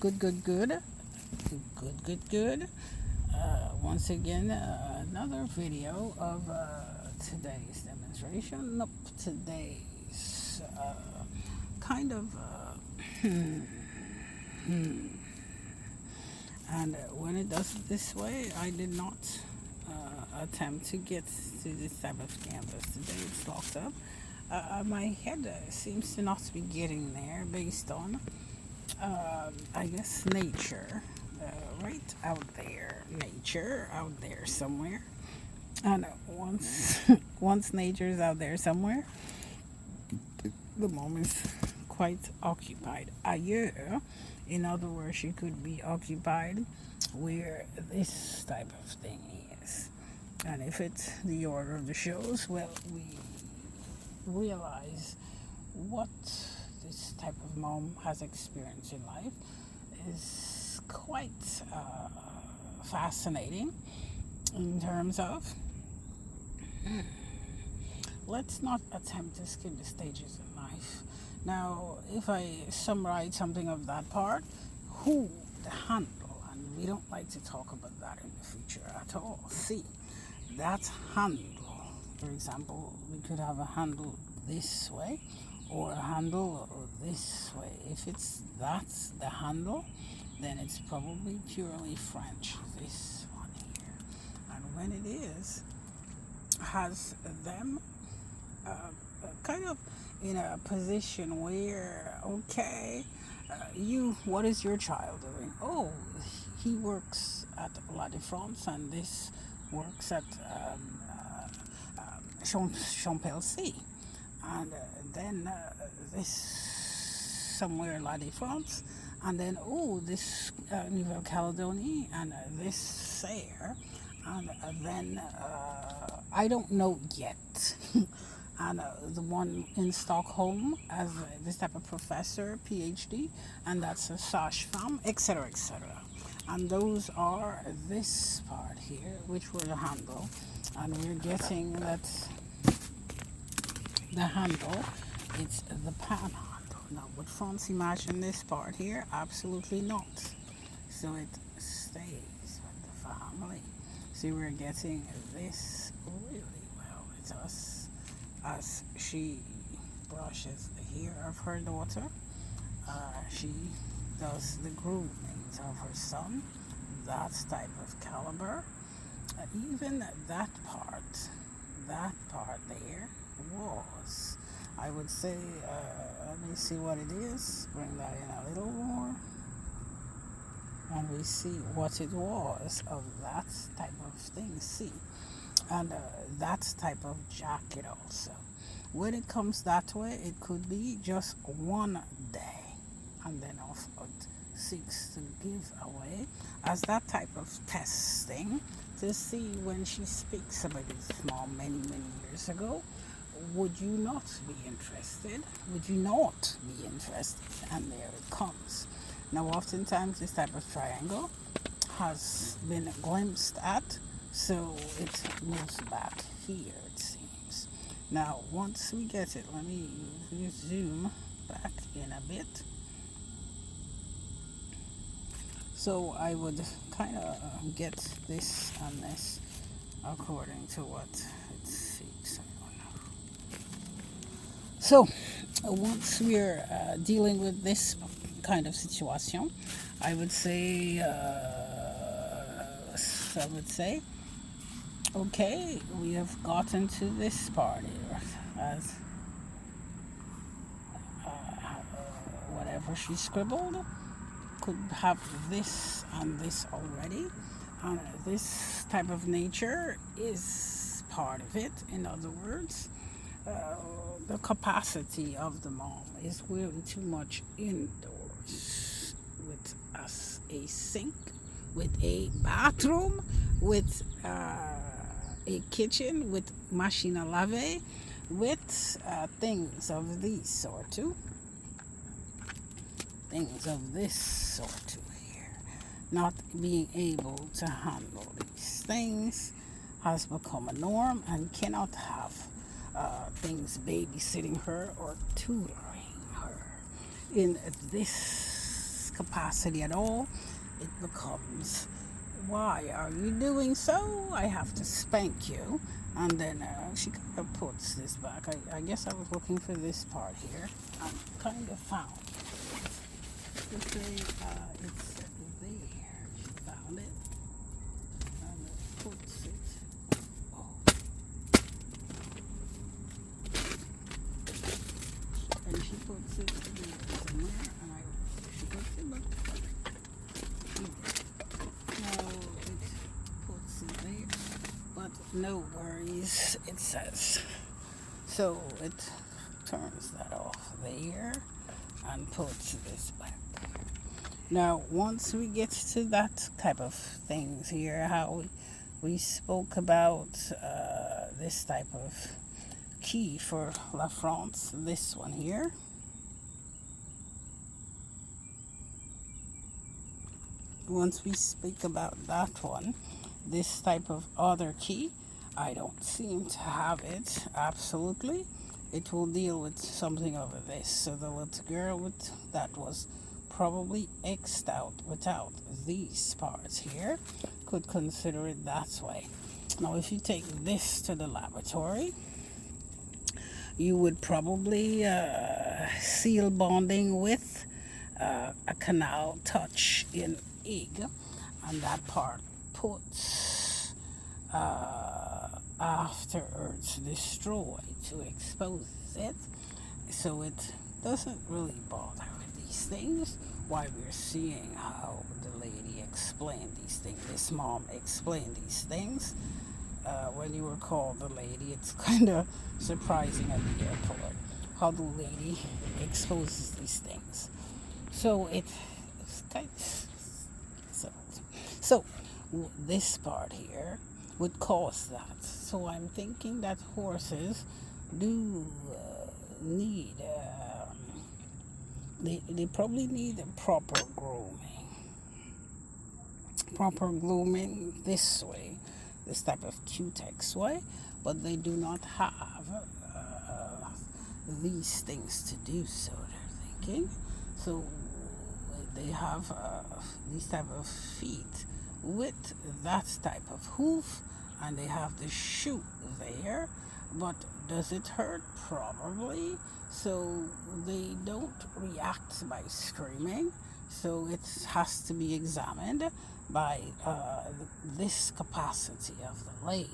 Good, good, good. Good, good, good. Once again, another video of today's demonstration. Nope, today's kind of. And when it does it this way, I did not attempt to get to this type of canvas. Today it's locked up. My head seems to not be getting there based on I guess nature, right out there, nature out there somewhere. And once once nature's out there somewhere, the moment's quite occupied. Ailleurs, in other words, she could be occupied where this type of thing is. And if it's the order of the shows, well, we realize what this type of mom has experienced in life is quite fascinating in terms of let's not attempt to skip the stages in life. Now, if I summarize something of that part, who the handle, and we don't like to talk about that in the future at all. See, that handle, for example, we could have a handle this way or a handle this way. If that's the handle, then it's probably purely French, this one here. And when it is, has them kind of in a position where, okay, what is your child doing? Oh, he works at La Défense, and this works at Champelcy. And then this somewhere La Défense, and then this Nouvelle Caledonie, and this there, and then I don't know yet. And the one in Stockholm as this type of professor, PhD, and that's a sage-femme, etc., etc. And those are this part here, which were the handle, and we're getting that the handle, it's the pan handle. Now, would France imagine this part here? Absolutely not. So it stays with the family. See, we're getting this really well. It's us. As she brushes the hair of her daughter, she does the groomings of her son, that type of caliber. Even that part there was, I would say, let me see what it is, bring that in a little more, and we see what it was of that type of thing, see. And that type of jacket also. When it comes that way, it could be just one day, and then off it seeks to give away as that type of testing to see when she speaks about his mom many years ago. Would you not be interested? Would you not be interested? And there it comes. Now, oftentimes this type of triangle has been glimpsed at. So it moves back here, it seems. Now, once we get it, let me zoom back in a bit. So I would kind of get this and this according to what it seems. I don't know. So once we're dealing with this kind of situation, I would say, okay, we have gotten to this part here as whatever she scribbled could have this and this already. And this type of nature is part of it. In other words, the capacity of the mom is really too much indoors with us a sink, with a bathroom, with a kitchen, with machine à laver, with things of these sort too. Things of this sort too here. Not being able to handle these things has become a norm and cannot have things babysitting her or tutoring her in this capacity at all, it becomes, why are you doing so? I have to spank you. And then she kind of puts this back. I guess I was looking for this part here and kind of found it. It's there. She found it and puts it. Oh. And she puts it somewhere, and she puts it back. Now it puts it there, but no worries, it says. So it turns that off there and puts this back. Now, once we get to that type of things here, how we spoke about this type of key for La France, this one here. Once we speak about that one, this type of other key, I don't seem to have it absolutely. It will deal with something over this. So the little girl with that was probably X'd out without these parts here could consider it that way. Now if you take this to the laboratory, you would probably seal bonding with a canal touch in egg, and that part puts after Earth's destroy to expose it, so it doesn't really bother with these things. Why we're seeing how the lady explained these things, this mom explained these things. When you were called the lady, it's kind of surprising at the airport how the lady exposes these things. So it's kind of so this part here would cause that. So I'm thinking that horses do need they probably need a proper grooming this way, this type of Q-Tex way, but they do not have these things to do so, they're thinking. So they have these type of feet with that type of hoof, and they have the shoe there, but does it hurt? Probably. So they don't react by screaming, so it has to be examined by this capacity of the lady.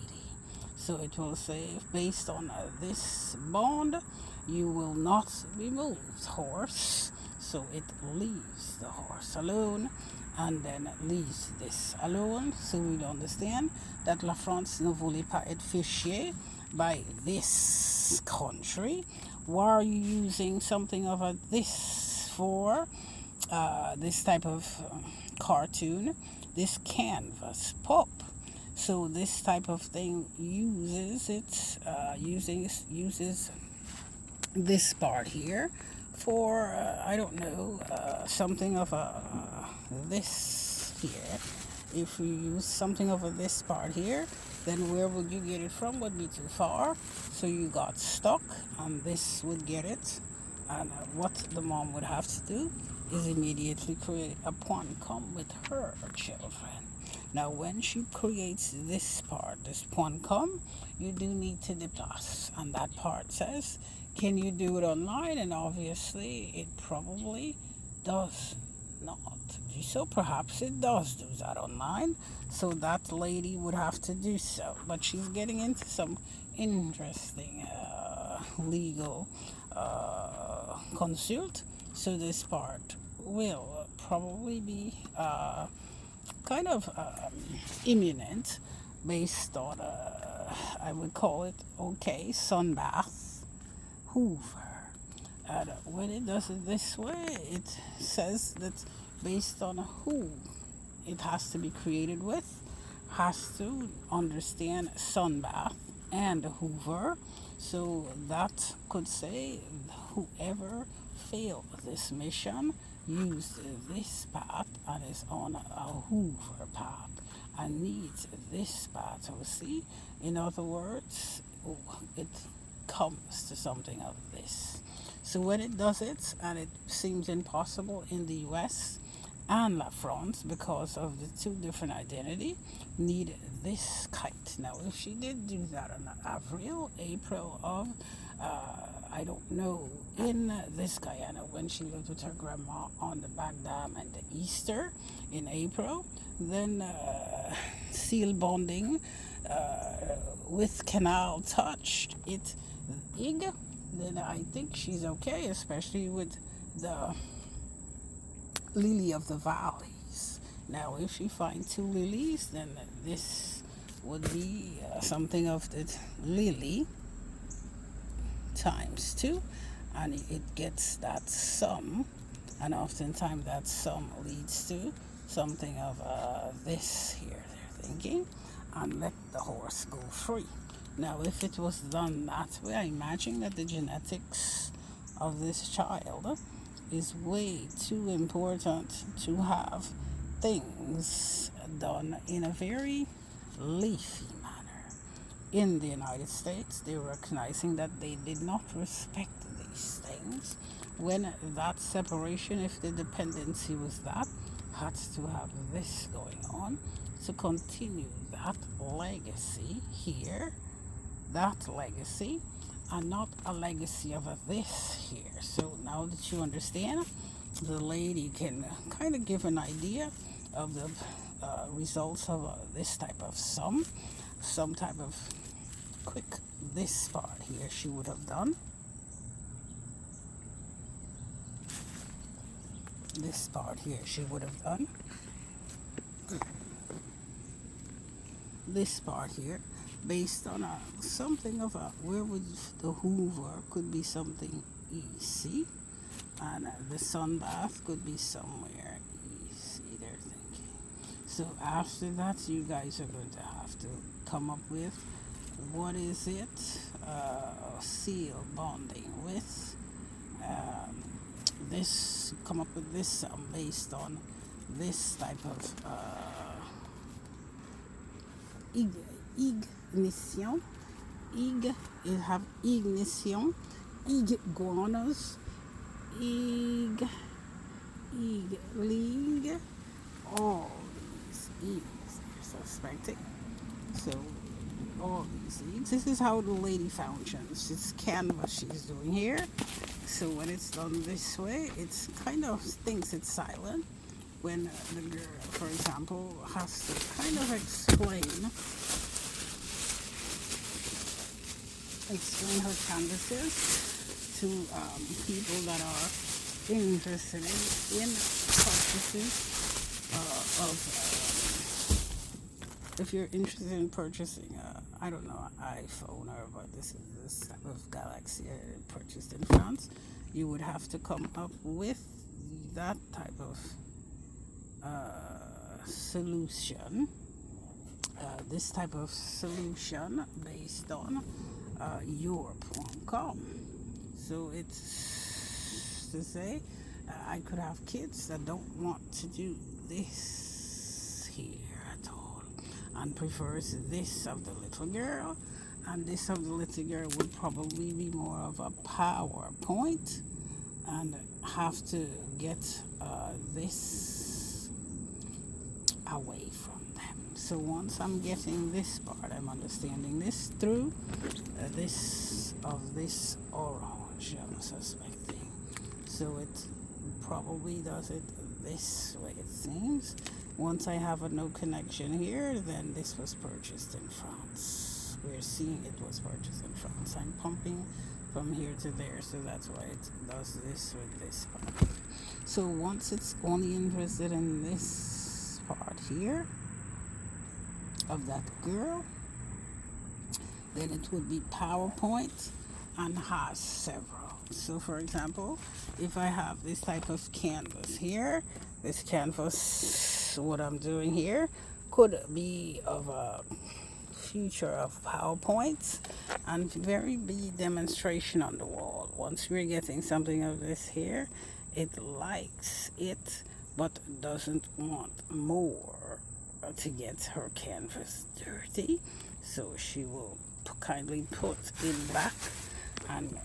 So it will say, based on this bond, you will not be moved, horse. So it leaves the horse alone and then leaves this alone. So we understand that La France ne voulait pas être fichée by this country. Why are you using something of a this for? This type of cartoon, this canvas pop. So this type of thing uses uses this part here for I don't know, something of a this here. If you use something over this part here, then where would you get it from? Would be too far, so you got stuck, and this would get it. And what the mom would have to do is immediately create a point com with her children. Now when she creates this part, this point com, you do need to déplace, and that part says, can you do it online? And obviously it probably does not. So perhaps it does do that online, so that lady would have to do so. But she's getting into some interesting legal consult, so this part will probably be kind of imminent, based on I would call it sunbath Hoover. And when it does it this way, it says that based on who it has to be created with, has to understand sunbath and Hoover. So that could say whoever failed this mission used this path and is on a Hoover path and needs this path. So see, in other words, it comes to something of this. So when it does it, and it seems impossible in the US and La France because of the two different identity, need this kite. Now, if she did do that in April of, I don't know, in this Guyana when she lived with her grandma on the back dam and the Easter in April, then seal bonding with canal touched it ig, then I think she's okay, especially with the lily of the valleys. Now, if she finds two lilies, then this would be something of the lily times two, and it gets that sum, and oftentimes that sum leads to something of this here, they're thinking, and let the horse go free. Now, if it was done that way, I imagine that the genetics of this child is way too important to have things done in a very leafy manner. In the United States, they're recognizing that they did not respect these things when that separation, if the dependency was that, had to have this going on to continue that legacy here, that legacy, and not a legacy of a this here. So now that you understand, the lady can kind of give an idea of the results of this type of some type of quick this part here she would have done. This part here she would have done. This part here, based on something of a, where would the Hoover could be something easy, and the sun bath could be somewhere easy, they're thinking. So after that, you guys are going to have to come up with what is it, seal bonding with this, come up with this based on this type of ignition, it have ignition, iguanas, league, all these e's they're suspecting. So all these leagues, this is how the lady functions. It's canvas she's doing here. So when it's done this way, it's kind of thinks it's silent. When the girl, for example, has to kind of explain her canvases to people that are interested in purchases if you're interested in purchasing, I don't know, an iPhone or what this is, this type of Galaxy purchased in France, you would have to come up with that type of solution, this type of solution based on Europe.com. So it's to say, I could have kids that don't want to do this here at all and prefers this of the little girl, and this of the little girl would probably be more of a PowerPoint and have to get this away from them. So once I'm getting this part, I'm understanding this through this of this orange, I'm suspecting. So it probably does it this way, it seems. Once I have a no connection here, then this was purchased in France. We're seeing it was purchased in France. I'm pumping from here to there, so that's why it does this with this part. So once it's only interested in this part here of that girl, then it would be PowerPoint and has several. So for example, if I have this type of canvas here, this canvas, what I'm doing here, could be of a future of PowerPoints and very be demonstration on the wall. Once we're getting something of this here, it likes it but doesn't want more to get her canvas dirty, so she will kindly put it back and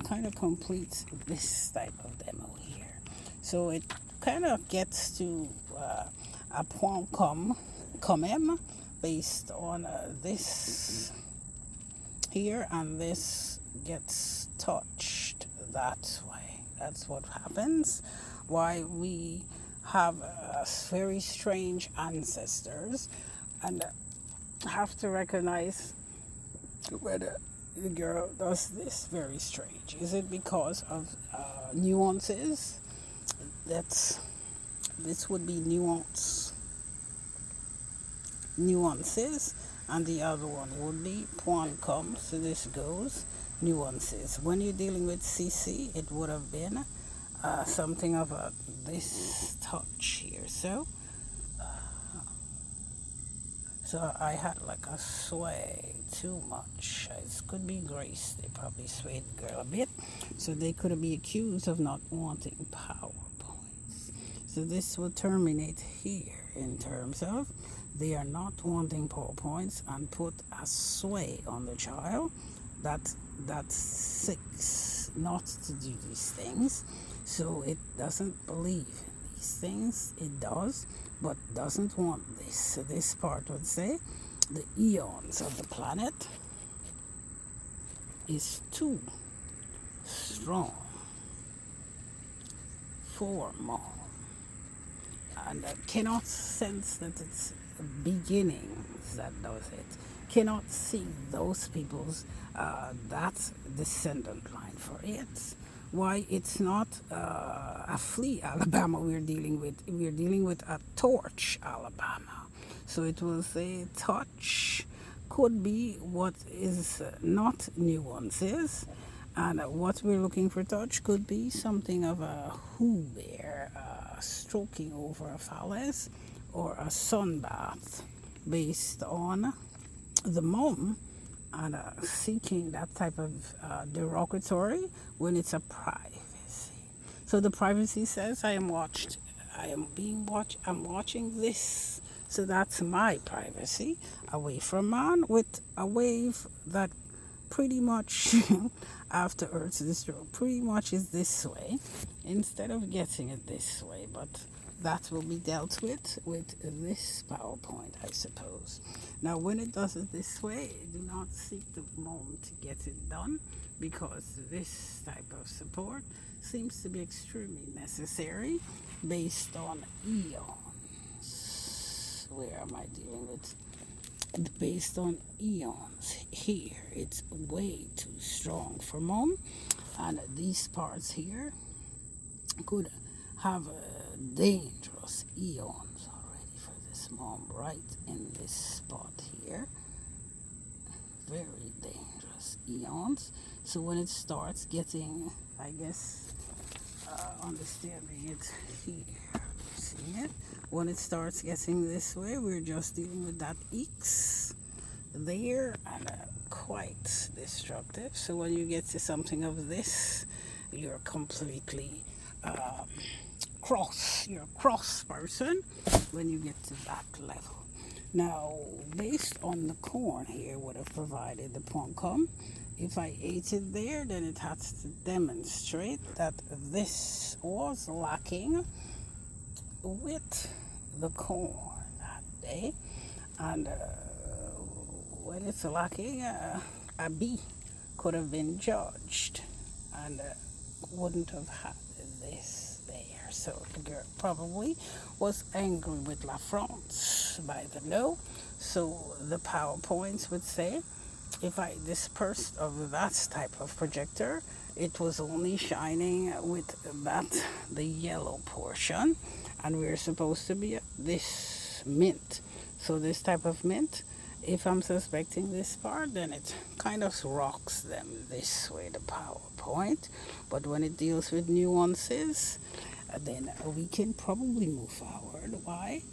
kind of completes this type of demo here. So it kind of gets to a point com based on this here, and this gets touched that way. That's what happens. Why we have very strange ancestors, and have to recognize whether the girl does this very strange. Is it because of nuances? This would be nuances, and the other one would be point com. So this goes nuances. When you're dealing with CC, it would have been something of this touch here. So I had like a sway too much. It could be grace. They probably swayed the girl a bit. So they could be accused of not wanting power points. So this will terminate here in terms of they are not wanting power points, and put a sway on the child. That's 6 not to do these things. So it doesn't believe in these things. It does, but doesn't want this. So this part would say the eons of the planet is too strong for mom, and cannot sense that it's beginnings that does it. Cannot see those people's that descendant line for it. Why it's not a flea Alabama we're dealing with. We're dealing with a torch Alabama. So it will say touch could be what is not nuances, and what we're looking for touch could be something of a who bear stroking over a phallus, or a sunbath based on the mom, and seeking that type of derogatory when it's a privacy. So the privacy says I am watched, I am being watched, I'm watching this. So that's my privacy away from man, with a wave that pretty much after Earth's destroy pretty much is this way instead of getting it this way, but that will be dealt with this PowerPoint, I suppose. Now, when it does it this way, do not seek the moment to get it done, because this type of support seems to be extremely necessary based on eons. Where am I dealing with? Based on eons here, it's way too strong for mom, and these parts here could have dangerous eons already for this mom right in this spot here. Very dangerous eons. So when it starts getting, I guess, understanding it here, seeing it, when it starts getting this way, we're just dealing with that X there, and quite destructive. So when you get to something of this, you're completely you're a cross person when you get to that level. Now, based on the corn here would have provided the poncom. If I ate it there, then it has to demonstrate that this was lacking with the corn that day, and when it's lacking, a bee could have been judged and wouldn't have had this there. So the girl probably was angry with La France by the no. So the PowerPoints would say, if I dispersed of that type of projector, it was only shining with that the yellow portion, and we're supposed to be at this mint. So this type of mint, if I'm suspecting this part, then it kind of rocks them this way, the PowerPoint. But when it deals with nuances, then we can probably move forward. Why?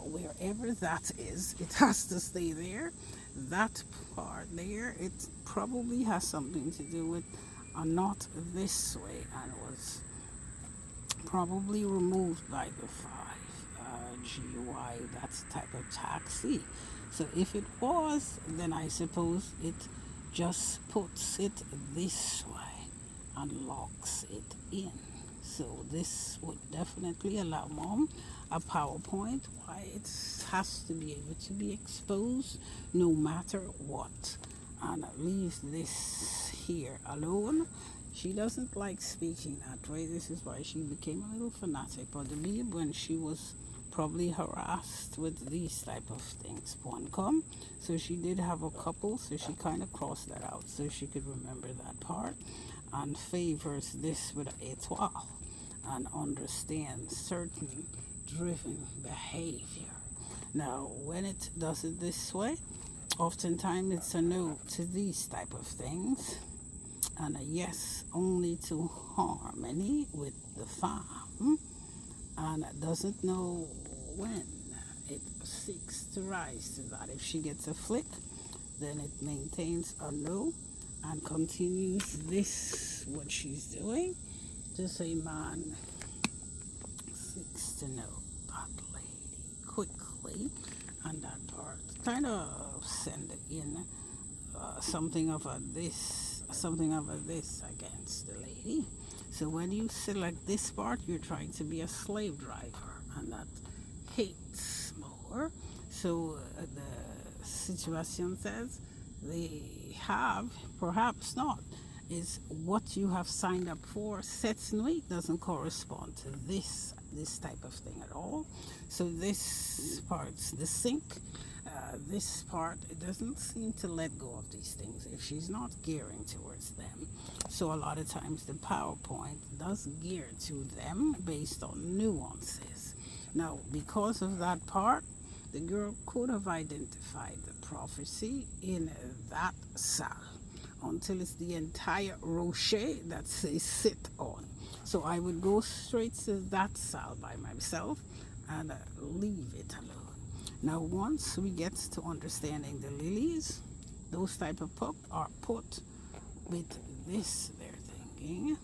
Wherever that is, it has to stay there. That part there, it probably has something to do with not this way, and was probably removed by the 5 GUI, that type of taxi. So if it was, then I suppose it just puts it this way and locks it in. So this would definitely allow mom a PowerPoint why it has to be able to be exposed no matter what. And leave this here alone. She doesn't like speaking that way. This is why she became a little fanatic. But the babe, when she was probably harassed with these type of things, come. So she did have a couple, so she kind of crossed that out so she could remember that part and favors this with étoile and understands certain driven behavior. Now, when it does it this way, oftentimes it's a no to these type of things and a yes only to harmony with the farm, and doesn't know when it seeks to rise to that. If she gets a flick, then it maintains a no and continues this what she's doing. Just say man seeks to know that lady quickly, and that part kind of send in something of a this against the lady. So when you select this part, you're trying to be a slave driver, and that hates more. So the situation says they have, perhaps not, is what you have signed up for. Cette nuit doesn't correspond to this type of thing at all. So this part's the sink. This part, it doesn't seem to let go of these things if she's not gearing towards them. So a lot of times the PowerPoint does gear to them based on nuances. Now, because of that part, the girl could have identified the prophecy in that salle until it's the entire rocher that says sit on. So I would go straight to that salle by myself and leave it alone. Now, once we get to understanding the lilies, those type of pup are put with this, they're thinking,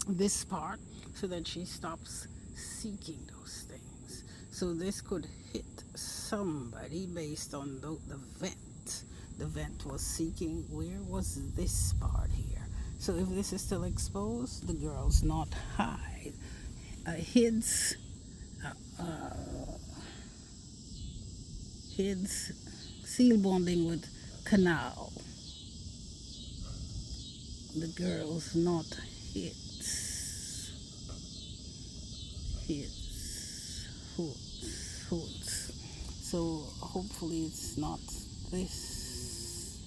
this part, so that she stops seeking those things. So this could hit somebody based on the vent. The vent was seeking, where was this part here? So if this is still exposed, the girl's not hide. Hids seal bonding with canal. The girl's not hits hoods. So hopefully it's not this,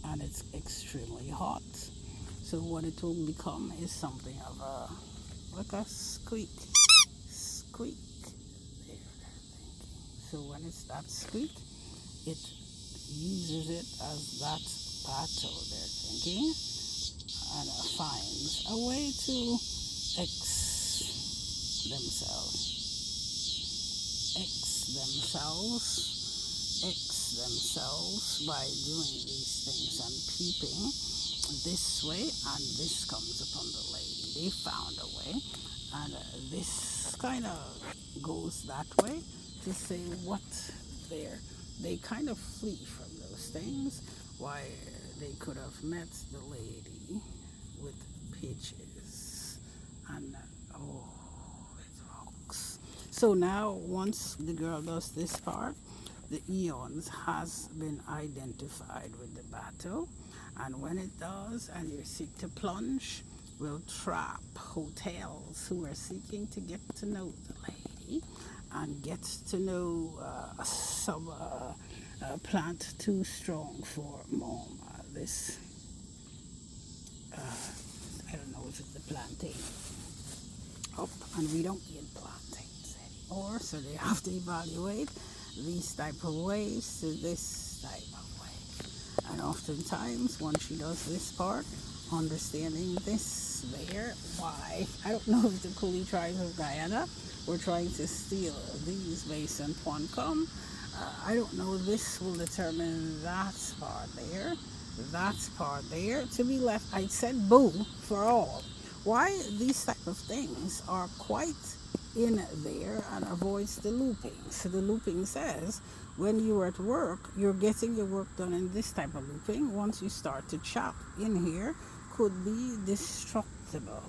and it's extremely hot. So what it will become is something of a like a squeak. So when it's that squeak, it uses it as that battle, they're thinking, and finds a way to X themselves by doing these things and peeping this way, and this comes upon the lady. They found a way, and this kind of goes that way to say what they kind of flee from those things. Why they could have met the lady with pitches and it rocks. So now once the girl does this part, the eons has been identified with the battle, and when it does and you seek to plunge, will trap hotels who are seeking to get to know the lady and get to know some plant too strong for mom. This, I don't know if it's the plantain. And we don't eat plantains anymore, so they have to evaluate these type of ways to this type of way. And oftentimes, when she does this part, understanding this there, why, I don't know if the Coolie tribes of Guyana were trying to steal these based on Poncom. I don't know, this will determine that part there, to be left. I said boo for all. Why these type of things are quite in there and avoids the looping. So the looping says when you're at work, you're getting your work done in this type of looping. Once you start to chop in here, could be destructible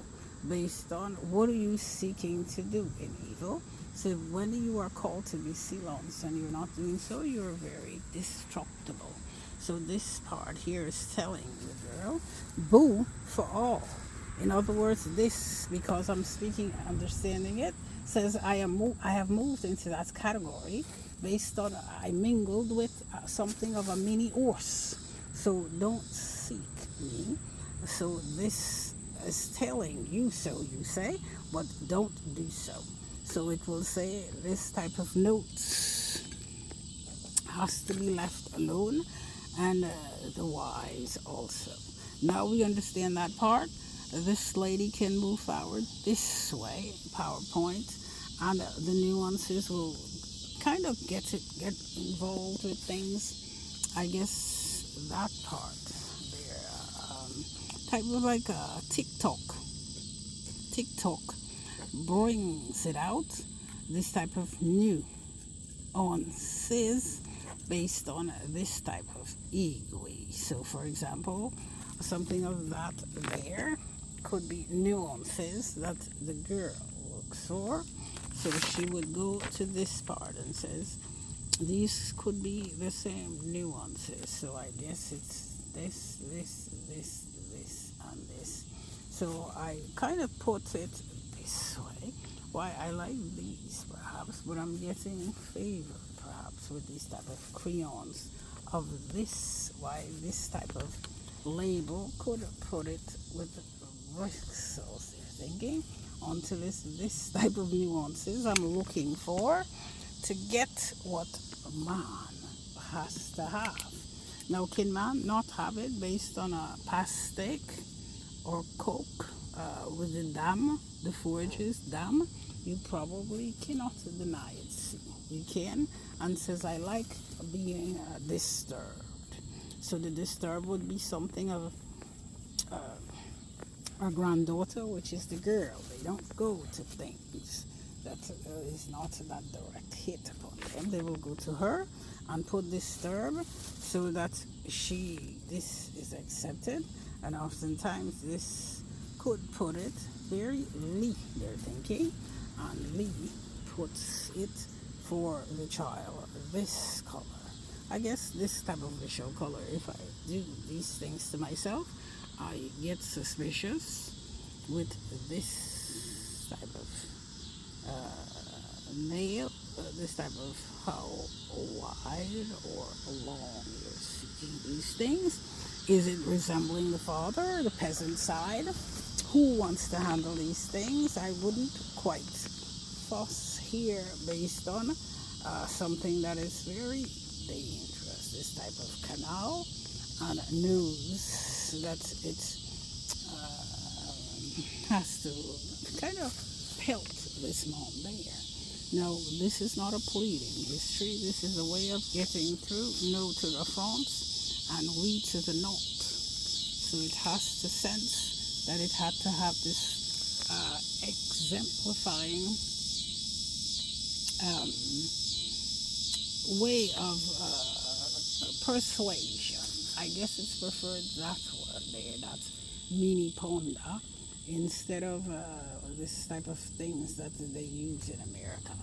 based on what are you seeking to do in evil. So when you are called to be silenced and you're not doing so, you're very destructible. So this part here is telling the girl, boo for all. In other words, this, because I'm speaking, understanding it, says I have moved into that category based on I mingled with something of a mini horse. So don't seek me. So this is telling you so, you say, but don't do so. So it will say this type of notes has to be left alone, and the wise also. Now we understand that part. This lady can move forward this way, PowerPoint, and the nuances will kind of get involved with things. I guess that part there, type of like a TikTok brings it out. This type of nuances based on this type of ego. So, for example, something of that there could be nuances that the girl looks for. So she would go to this part and says, these could be the same nuances. So I guess it's this, and this. So I kind of put it this way. Why I like these perhaps, but I'm getting favor perhaps with these type of crayons of this. Why this type of label could put it with bristles, they're thinking, onto this type of nuances I'm looking for to get what man has to have. Now, can man not have it based on a pastek or coke with the dam, the forges dam? You probably cannot deny it. See, you can, and says, I like being disturbed. So the disturbed would be something of our granddaughter, which is the girl. They don't go to things that is not that direct hit upon them. They will go to her and put disturb so that this is accepted. And oftentimes this could put it very Lee, they're thinking, and Lee puts it for the child this color. I guess this type of visual color, if I do these things to myself, I get suspicious with this type of nail, this type of how wide or long you're seeking these things. Is it resembling the father, the peasant side? Who wants to handle these things? I wouldn't quite fuss here based on something that is very dangerous. This type of canal and news that it has to kind of pelt this mom there. No, this is not a pleading history. This is a way of getting through. No to the front and we to the not. So it has to sense that it had to have this exemplifying way of persuasion. I guess it's preferred that word there, that mini ponda, instead of this type of things that they use in America.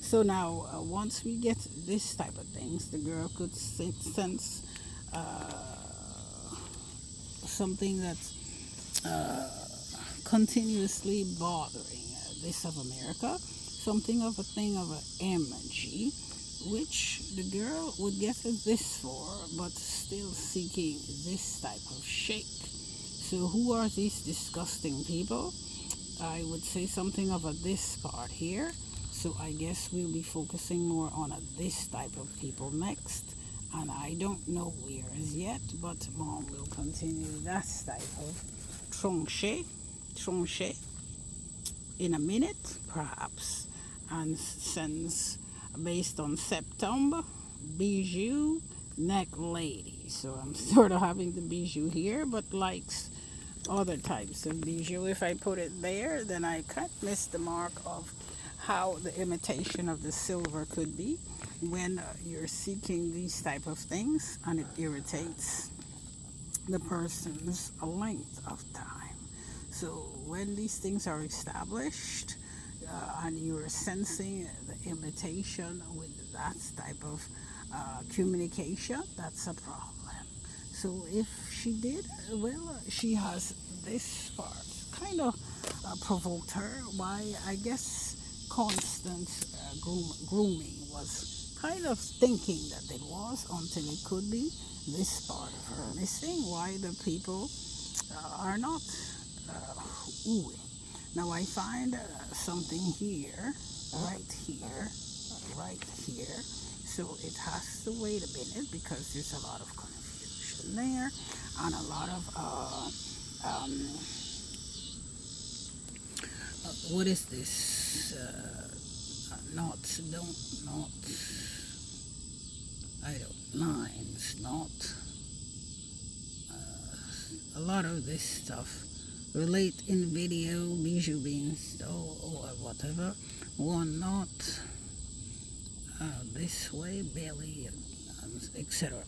So now, once we get this type of things, the girl could sense something that's continuously bothering this of America, something of a thing of an energy, which the girl would get this for, but still seeking this type of shape. So who are these disgusting people? I would say something of a this part here. So I guess we'll be focusing more on this type of people next. And I don't know where as yet, but mom will continue that type of tronche in a minute, perhaps. And sends based on September, bijou, neck lady. So I'm sort of having the bijou here, but likes other types of bijou. If I put it there, then I can't miss the mark of how the imitation of the silver could be when you're seeking these type of things and it irritates the person's length of time. So when these things are established and you're sensing the imitation with that type of communication, that's a problem. So if she did, well, she has this part kind of provoked her. Why, I guess constant grooming was kind of thinking that it was until it could be this part of her missing. Why the people are not oohing. Now I find something here, right here, right here. So it has to wait a minute because there's a lot of confusion there and a lot of what is this? Not, don't, not, I don't, lines, not, a lot of this stuff relate in video, bijou being stole or whatever, one not, this way, belly, etc.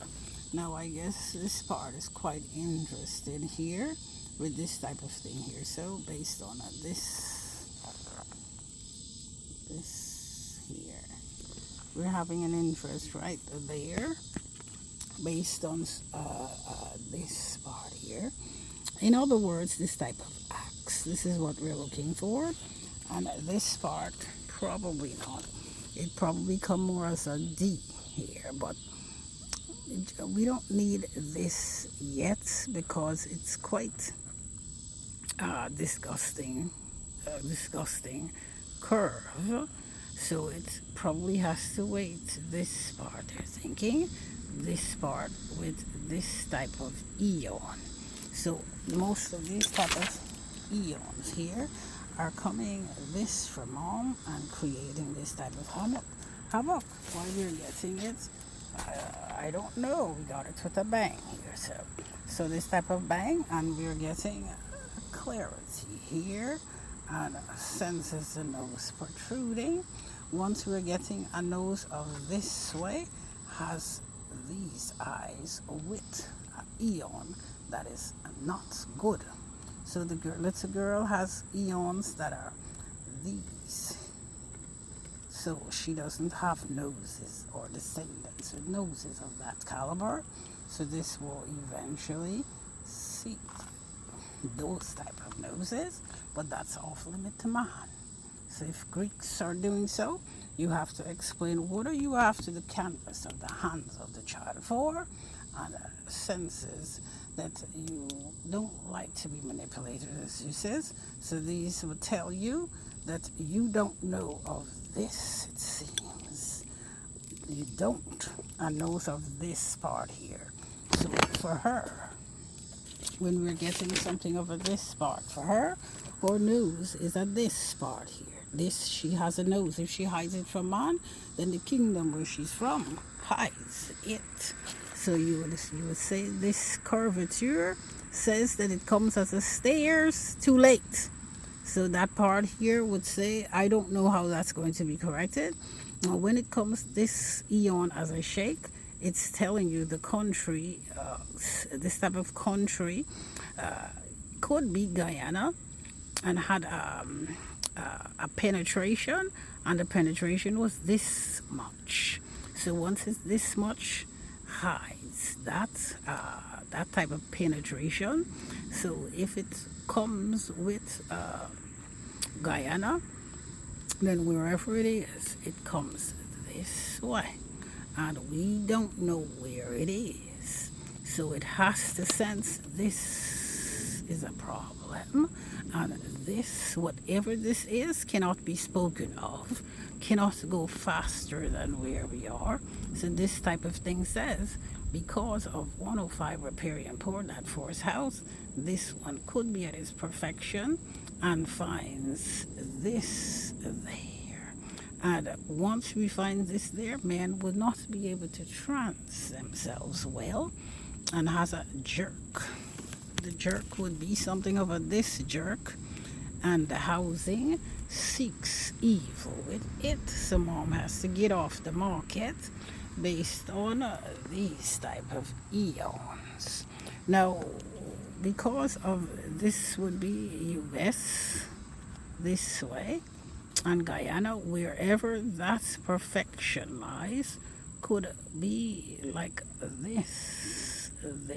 Now I guess this part is quite interested here with this type of thing here. So based on this here, we're having an interest right there based on this part here. In other words, this type of acts, this is what we're looking for. And this part, probably not. It probably come more as a D here, but we don't need this yet because it's quite disgusting curve. So it probably has to wait this part, they're thinking, this part with this type of eon. So most of these type of eons here are coming this from mom and creating this type of havoc. Why we're getting it, I don't know. We got it with a bang here. So this type of bang, and we're getting clarity here, and senses the nose protruding. Once we're getting a nose of this way, has these eyes with an eon that is not good. So the little girl has eons that are these. So she doesn't have noses or descendants with noses of that caliber. So this will eventually see those type of noses, but that's off limit to man. So if Greeks are doing so, you have to explain what are you after the canvas of the hands of the child for, and senses that you don't like to be manipulated, as you says. So these will tell you that you don't know of this, it seems. You don't, and knows of this part here. So for her, when we're getting something over this part, for her nose is at this part here. This, she has a nose. If she hides it from man, then the kingdom where she's from hides it. So you would say this curvature says that it comes as a stairs too late. So that part here would say, I don't know how that's going to be corrected. Now, when it comes this eon as a shake, it's telling you the country, this type of country could be Guyana and had a penetration, and the penetration was this much. So once it's this much, hides that type of penetration. So if it comes with Guyana, then wherever it is, it comes this way, and we don't know where it is. So it has to sense this is a problem, and this, whatever this is, cannot be spoken of, cannot go faster than where we are. So this type of thing says, because of 105 riparian pour, that fourth house, this one could be at its perfection and finds this there. And once we find this there, man would not be able to trance themselves well, and has a jerk. The jerk would be something of a this jerk, and the housing seeks evil with it. So mom has to get off the market based on these type of eons. Now, because of this would be US this way, and Guyana, wherever that perfection lies, could be like this, and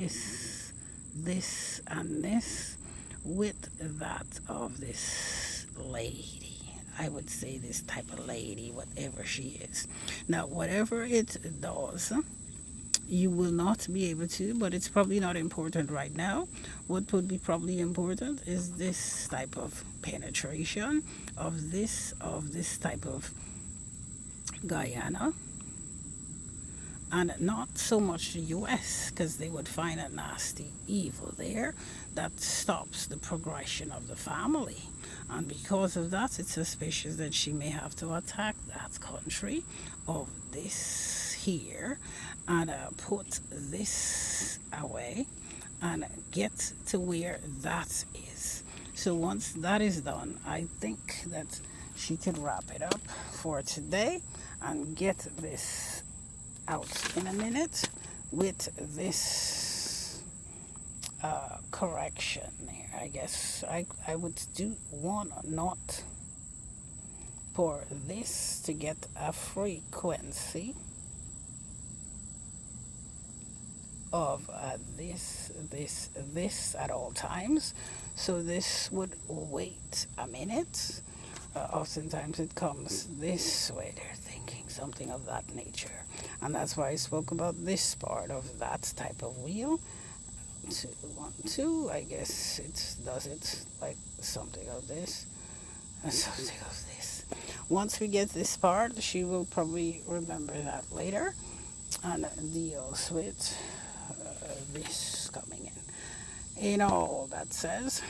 this, with that of this lady. I would say this type of lady, whatever she is. Now, whatever it does, you will not be able to, but it's probably not important right now. What would be probably important is this type of penetration of this type of Guyana, and not so much the US, because they would find a nasty evil there that stops the progression of the family. And because of that, it's suspicious that she may have to attack that country of this here and put this away and get to where that is. So once that is done, I think that she could wrap it up for today and get this out in a minute with this correction there. I guess I would do one knot for this to get a frequency of this at all times. So this would wait a minute. Oftentimes it comes this way, they're thinking something of that nature. And that's why I spoke about this part of that type of wheel. 2, 1, 2, I guess it does it like something of this and something of this. Once we get this part, she will probably remember that later and deals with this coming in. In all that says,